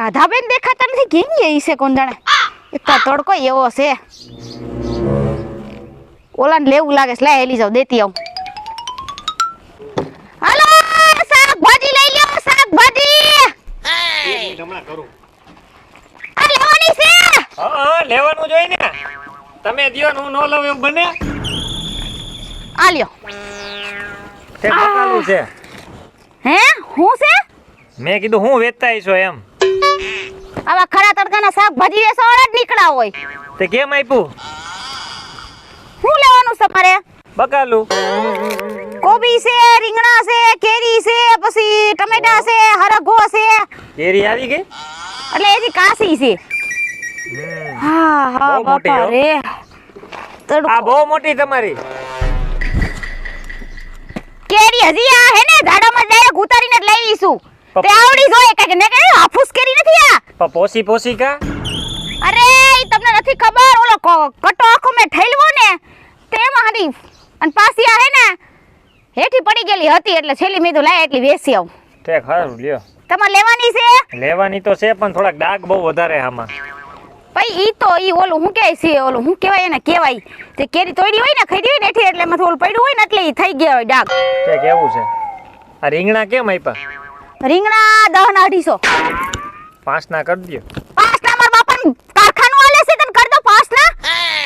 રાધાબેન દેખાતા નથી. કેમ એ છે કોણ જાણે? એક તો તડકો એવો છે. ઓલાને લેવું લાગે છે. લે હેલી જાવ, દેતી આવું. હાલો શાકભાજી લઈ લ્યો, શાકભાજી. હમણાં કરું. આ લેવાની છે. હા લેવાનું જોઈ ને. તમે દિયો ને હું ન લઉં એમ બને. આ લ્યો. તે બકાલું છે. હે હું છે? મેં કીધું હું વેચતા છો એમ. આવા ખરા તડકાના શાકભાજી વેચવાવાળા જ નીકળ્યા હોય. તે કેમ આપ્યું? શું લેવાનું છે તમારે? બકાલું. કોબી છે, રીંગણા છે, કેરી છે, પછી ટમેટા છે, હરગો છે. કેરી આવી ગઈ? એટલે એજી કાસી છે. હા હા બહુ મોટી બાપા હો. રે. આ બહુ મોટી તમારી. કેરી હજી આ હે ને ઝાડામાં ડાયરેક્ટ ઉતારીને જ લાવીશું. તે આવડી જોઈએ કે મેં કહ્યું હાફૂસ કેરી નથી આ. પણ પોસી કા? અરે ઈ તમને નથી ખબર, ઓલો કટો આખો મે ઠેલવો ને તેમાં હતી. અને પાછી આ હે ને હેઠી પડી ગયેલી હતી એટલે છેલ્લી મેં તો લાય એટલી વેસી આવ. તે ખરું લ્યો. તમારે લેવાની છે? લેવાની તો છે પણ થોડાક ડાઘ બહુ વધારે આમાં. ભાઈ ઈ તો ઈ ઓલું હું કહે છે, ઓલું હું કહેવાય એને કહેવાય તે કેરી તોડી હોય ને ખાઈ હોય ને એઠી એટલે એમાં ઓલું પડ્યું હોય ને એટલે ઈ થઈ ગયા હોય ડાઘ. તે કેવું છે? આ રીંગણા કેમ આપ્યા? રીંગણા 10 ના 250. 5 ના કરી દો. 5 ના મારા બાપાનું કારખાનું આલે છે તને કર દો 5 ના.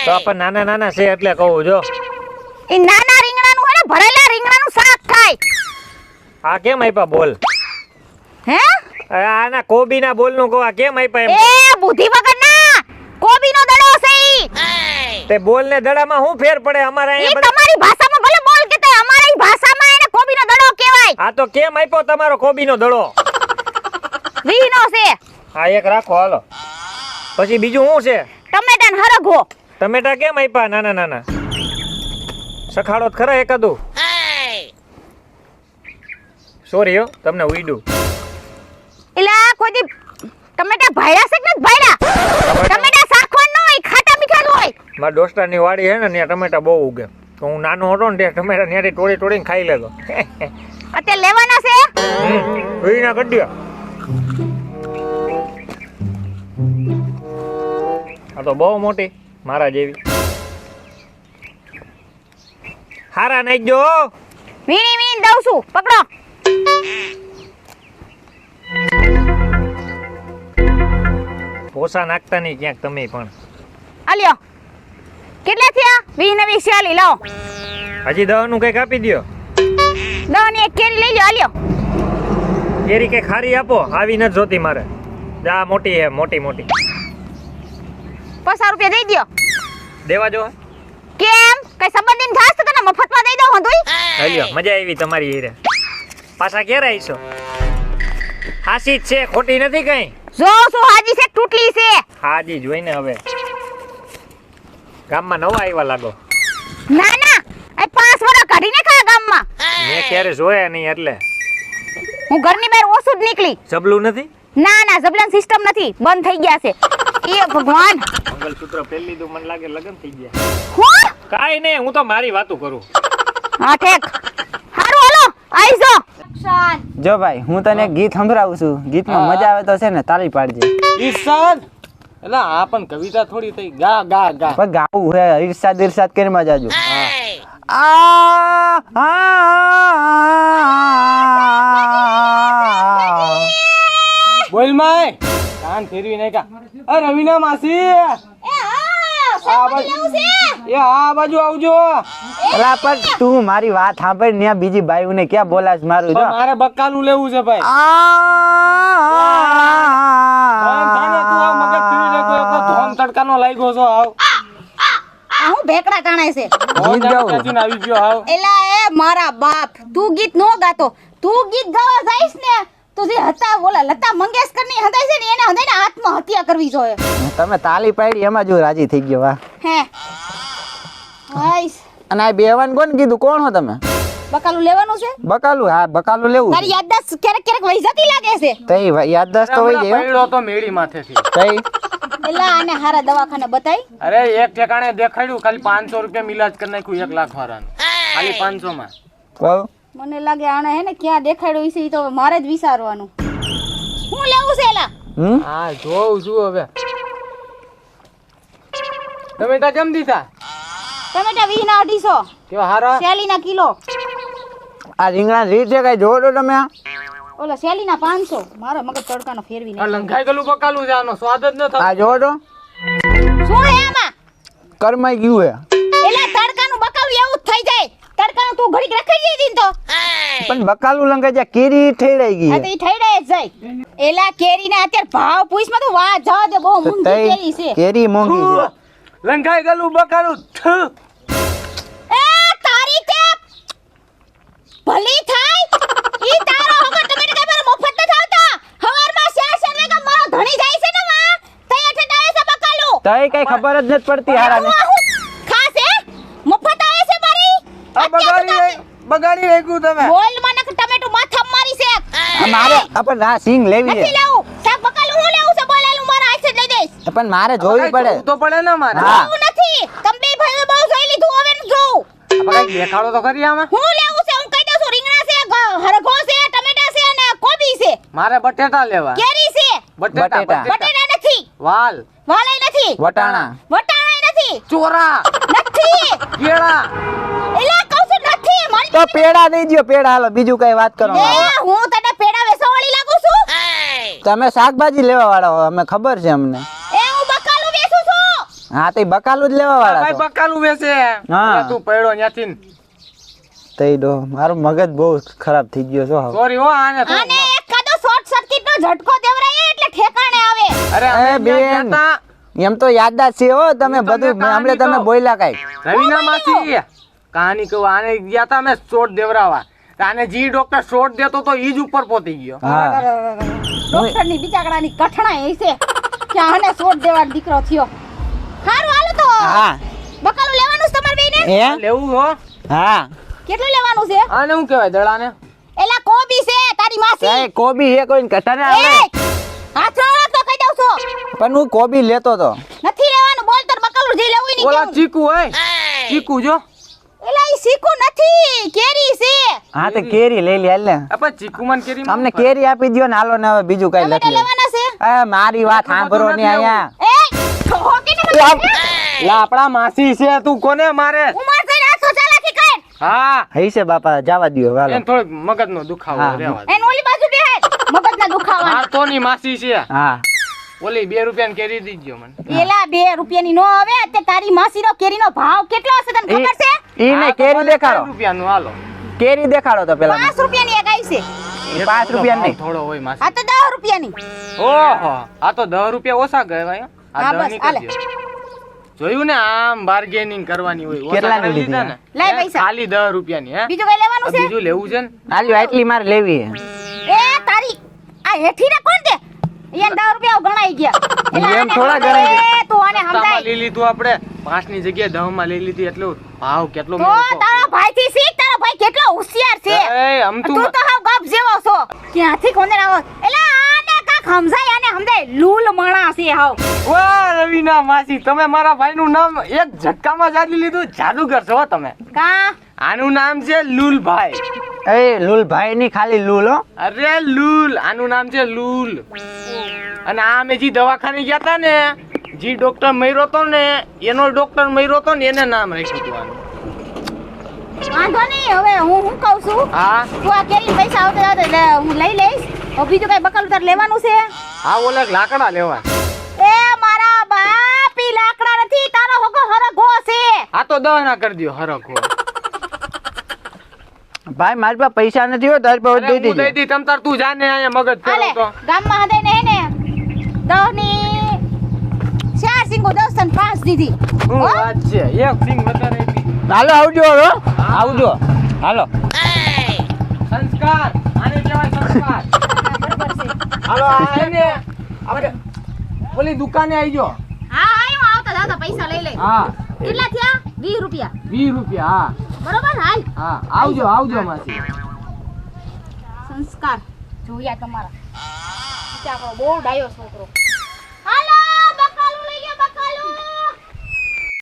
તો પણ નાના નાના છે એટલે કહું જો. ઈ નાના રીંગણાનું હે ને ભરેલા રીંગણાનું શાક થાય. આ કેમ આપ્યા બોલ? હે? આના કોબીના બોલનું કહો, આ કેમ આપ્યા એમ? એ બુદ્ધિ વગરના કોબીનો દડો છે ઈ. તે બોલ ને દડામાં શું ફેર પડે? અમારે ઈ અહીંયા તમારી ભાષામાં ભલે બોલ કે તે અમારી ભાષામાં એને કોબીનો દડો કહેવાય. આ તો કેમ આપ્યો તમારો કોબીનો દડો? વીનો છે. આ એક રાખો હાલો. પછી બીજું શું છે? ટમેટા ને હરગો. ટમેટા કેમ આપ્યા નાના નાના? સખાડો ખરા એકાદું? સોરી હો તમને ઉઈડું. એલા કોઈ દી ટમેટા ભાયડા છે કે નથી ભાયડા? ટમેટા શાકવાન ન હોય, ખાટા મીઠા ન હોય. મારા દોસ્તારની વાડી છે ને ત્યાં ટમેટા બહુ ઉગે. તો હું નાનો હતો ને ત્યાં ટમેટા ત્યાંથી તોડીને ખાઈ લેતો. અત્યારે લેવાના છે? ઉઈના કરી દો. આ તો બહુ મોટી મારા જેવી. હારા નાખજો. વીણી દઉં છું, પકડો. પોસા નાખતા નહીં ક્યાંક તમે પણ. આલ્યો કેટલા થયા? 20 ને 20 ચાલી લાવો. હજી 10 નું કઈક આપી દો. 10 ની એક કેરી લઈ લો. આલ્યો કેરી કે ખારી આપો, આવી નથી જોતી મારે. જા મોટી હે, મોટી મોટી. 50 રૂપિયા દઈ દો. દેવા જો. કેમ કઈ સંબંધીન થાસ તો તને મફતમાં દઈ દઉં હંધુઈ. હાલ્યો મજા આવી તમારી હીરે. પાછા ક્યારે આવીશો? હાસી જ છે, ખોટી નથી કઈ. જો શું હાજી છે તૂટલી છે. હાજી જોઈને હવે ગામમાં નવા આવ્યા લાગો. ના ના એ 5 વર્ષ કાઢીને ખા ગામમાં. મેં ક્યારે જોયા નહીં એટલે. હું ઘરની બહાર ઓછું જ નીકળી. જબલું નથી? ના ના જબલાન સિસ્ટમ નથી, બંધ થઈ ગયા છે. એ ભગવાન મંગલસૂત્ર પહેરી લીધું, મને લાગે લગન થઈ ગયા. હું કાઈ નહીં, હું તો મારી વાતો કરું. હા ઠેક હારું હાલો આઈ જો. જો ભાઈ હું તને એક ગીત સંભળાવું છું, ગીતમાં મજા આવે તો છે ને તાળી પાડજે. ઈર્ષાદ એટલે આ પણ કવિતા થોડી થઈ. ગા ગા ગા પણ ગાવું હે, ઈર્ષાદ ઈર્ષાદ કરી મજા જો. બોલ માય કાન ફેરવી નાખા. અ રવિના માસી આ બાજુ આવજો. અલા પણ તું મારી વાત સાંભળ ને બીજી બાયુને ક્યાં બોલાશ મારું જો. મારે બક્કાનું લેવું છે ભાઈ. ધોમ તડકાનો લાગ્યો છો આવ. હું ભેકડા તાણે છે. ગીત ગાવું. આવી ગયો આવ. એલા એ મારા બાપ તું ગીત નો ગાતો. તું ગીત ગાવા જઈશ ને તો જે હતા બોલા લતા મંગેશકર ની હદાય છે ને એને હદાયને આત્મહત્યા કરવી જોઈએ. તમે તાલી પાડી એમાં જો રાજી થઈ ગયો. વાહ હે હાઈસ. અને આ બેવાન કોણ કીધું? કોણ હો તમે? બકાલું લેવાનું છે? બકાલું? હા બકાલું લેવું. તારી યાદદાસ્ત ક્યારેક ક્યારેક વહી જતી લાગે છે. તઈ યાદદાસ્ત તો હોય જાય. પડ્યો તો મેળી માથેથી. તઈ એલા આને હારા દવાખાને બતાઈ. અરે એક ઠેકાણે દેખાડ્યું, ખાલી 500 રૂપિયા ઇલાજ કરી નાખ્યું 1 લાખ વાળાનું. ખાલી 500 માં. કહું મને લાગે આને હે ને ક્યાં દેખાડ્યું છે ઈ તો મારે જ વિચારવાનું. હું લેવું છે એલા? હા જોઉં છું હવે. ટમેટા કેમ દીધા? ટમેટા 20 ના 250, કેવા હારા? શેલી ના કિલો, આ રીંગણા રીત છે કઈ જોવો તો તમે ઓલા શેલી ના 500. મારો મગજ તડકાનો ફેરવી આ નહીં. લંઘાઈ ગયેલું બકાલું છે, આનો સ્વાદ જ ન આ થાય. જોવો તો શું હે આમાં? કરમાઈ ગયું હે એલા તડકાનું બકાલું એવું જ થઈ જાય. તડકાનું તું ઘડીક રખાઈ જઈ દીન તો. પણ બકાલું લંગાઈ જાય કેરી ઠેડાઈ ગઈ આ તો ઈ થઈ રહે જ જાય. એલા કેરીના અત્યારે ભાવ પૂછમાં તો વાહ જા દે, બહુ તો મૂંગી કેરી છે. કેરી મોંઘી છે લંઘાઈ ગયેલું બકાલું થુ. એ તારી તે ભલી થાય. ઈ તારો હગો ટમેટા કઈ મારો મફત ન થાવતા. હવારમાં શેર વેગા મારો ધણી જાય છે ને માં. તઈ ઠેડાવે છે બકાલું. તઈ કઈ ખબર જ નથી પડતી હારાને ખાસ હે મફત આવે છે મારી. આ બગાડી રાખ્યું તમે. બોલ મને કે ટમેટું માથા મારી છે. આ મારે પણ આ સિંગ લેવી નથી છે લેવું. સાહેબ બકાલું હું લેવું છે, બોલેલું મારા હાથે જ લઈ દઈશ. પણ મારે જોવી પડે જોવું તો પડે ને મારે. હા. હું નથી. તમે બે ભાઈઓ બહુ જોઈ લીધું, હવે ન જોઉં. આપણે કઈક દેખાડો તો ખરી આમાં. હું લેવું છે હું કહી દઉં છું. રીંગણા છે, હરગો છે, ટમેટા છે અને કોબી છે, મારે બટેટા લેવા. કેરી છે, બટેટા બટેટા. બટેટા નથી, વાલ, વાલાઈ નથી, વટાણા વટાણાય નથી, ચોરા, નથી. કેળા. એલા કહું છું નથી. મારી તો પેડા દઈ દ્યો પેડા હાલો બીજું કઈ વાત કરો એ હું તને પેડા વેચવાવાળી લાગુ છું. તમે શાકભાજી લેવા વાળા હો અમે ખબર છે અમને એ હું બકાલું વેચું છું. હા તો બકાલું જ લેવા વાળા ભાઈ છો બકાલું વેચે. હા. એટલે તું પડ્યો ન્યાથી. તઈ દો મારું મગજ બહુ ખરાબ થઈ ગયો છો હવે. સોરી હો આને તો. આને એકાદો શોર્ટ સર્કિટ નો ઝટકો દેવરાય એટલે ઠેકાણે આવે. અરે એ અમે બેન. ત્યાં ગયા એમ તો યાદદાસ્ત છે હો તમે હું તમને બધું હમણે કહાની તમે કહું. બોલ્યા કઈ તા રવિના માસી કહાની કહું. આને ગયા તા અમે શોટ દેવરાવા. તો આને જી ડોક્ટર શોટ દેતો તો ઈ જ ઉપર પહોંચી ગયો. હા ડોક્ટર ની બિચારાની કઠણાઈ હશે કે આને શોટ દેવાનો દીકરો થયો. હારું હાલો તો હા બકાલું લેવાનું છે તમારે બેયને? હે લેવું હો. હા કેટલું લેવાનું છે? આને શું કહેવાય દડાને? એલા કોબી છે તારી માસી. એ કોબી એ કોઈ કટાને એ આવે હાથ ન રાખતો કહી દઉં છું. પણ હું કોબી લેતો તો નથી લેવાનું. બોલ તાર બકાલું જે લેવું ઈ ઓલા નહીં. ચીકુ હોય. ચીકુ જો. એલા ઈ શીકું નથી, કેરી છે. હા તો કેરી લઈ લે હાલ ને આપણે ચીકુ માં કેરી માં અમને કેરી આપી દ્યો ને હાલો ને હવે બીજું કઈ ટમેટા લખી લો લેવાના છે. એ મારી વાત સાંભળો ને અહીંયા એ હોકીને મને. લા આપણા માસી છે. તું કોને મારે? ઉમર થઈ રાસો ચાલાકી કર. હા. હઈ છે બાપા જવા દ્યો હાલો એને થોડોક મગજનો દુખાવો હા. રહેવા દે. એન ઓલી બાજુ બેહાડ. મગજના દુખાવા. મારતોની માસી છે. હા ઓલી 2 રૂપિયાની કેરી દીજો મને. એલા 2 રૂપિયાની નો આવે. અત્યારે તારી માસીનો કેરીનો ભાવ કેટલો હશે તને ખબર છે? ઈ ને આ તો કેરી ભલે દેખાડો 3 રૂપિયાનું હાલો. કેરી દેખાડો તો પેલા 5 રૂપિયાની એક આવી છે. 5 રૂપિયા નહીં થોડો હોય માસી. આ તો 10 રૂપિયાની. ઓહો આ તો 10 રૂપિયા ઓછા કહેવાય હો. આ હા, 10 બસ, ની હાલે. કરજો. જોયું ને આમ બાર્ગેનિંગ કરવાની હોય. ઓછા કેટલાની કરી લીધા લીધી? ને? લાય હે, પૈસા. ખાલી 10 રૂપિયાની હે. બીજું કઈ લેવાનું છે? બીજું લેવું છે ને? આલ્યો આટલી મારે લેવી છે એ તારી આ હેઠી ને કોણ દે? એને 10 રૂપિયા ગણાઈ ગયા. એલા એમ આને થોડા સમજાય. ગણાય તું આને સસ્તામાં સમજાય. લઈ લીધું આપણે 5 ની જગ્યાએ 10 માં લઈ લીધી એટલું ભાવ કેટલો તો મોટો. તારા ભાઈથી શીખ. તારો ભાઈ કેટલો હોશિયાર છે. એ આમ તું તો હાવ ગપ જેવો છો. ક્યાંથી કોને આવો? એલા આને કાક સમજાય. આને સમજાય. લૂલ માણા છે હાવ. વાહ રવિના માસી તમે મારા ભાઈનું નામ એક ઝટકામાં જાણી લીધું. જાદુગર છો હો તમે. કા આનું નામ છે લુલભાઈ. એ લુલ ભાઈ ની ખાલી લુલ હો અરે લુલ આનું નામ છે લુલ. અને આ અમે જે દવાખાને ગયા તા ને જે ડોક્ટર મર્યો તો ને એનો ડોક્ટર મર્યો તો ને એને નામ રાખ્યું હતું આનું. વાંધો નહીં. હવે હું કહું છું. હા તું આ કેરી પૈસા આવતા આવતા એટલે હું લઈ લઈશ. હવે બીજું કઈ બકલ તાર લેવાનું છે? આ ઓલા લાકડા લેવા. એ મારા બાપ ઈ લાકડા નથી. તારો હગો હરગો છે. આ તો 10 ના કરી દો હરખો. ભાઈ મારી પાસે પૈસા નથી હો તારી પાસે અરે હું દઈ દઈ દેજો દી તમ તાર તું જાને અહીંયા મગજ હાલે ફેરવ તો. ગામમાં હદાય ને હે ને 10 ની 4 સિંગો 10 અને 5 દીધી. શું હો? વાત છે એક સિંગ વધારે આપી. હાલો આવજો હવે આવજો હાલો સંસ્કાર આને કહેવાય સંસ્કાર. બરાબર છે. હાલો આ હે ને આપણે ઓલી દુકાને આવી જો. હા હા હું આવતા જાતા પૈસા લઈ લઈ. હા કેટલા થયા? 20 રૂપિયા. 20 રૂપિયા. બરોબર હાલ. હા હા આવજો આવજો માસી. સંસ્કાર જોયા તમારા. બિચારો બહુ ડાયો છોકરો.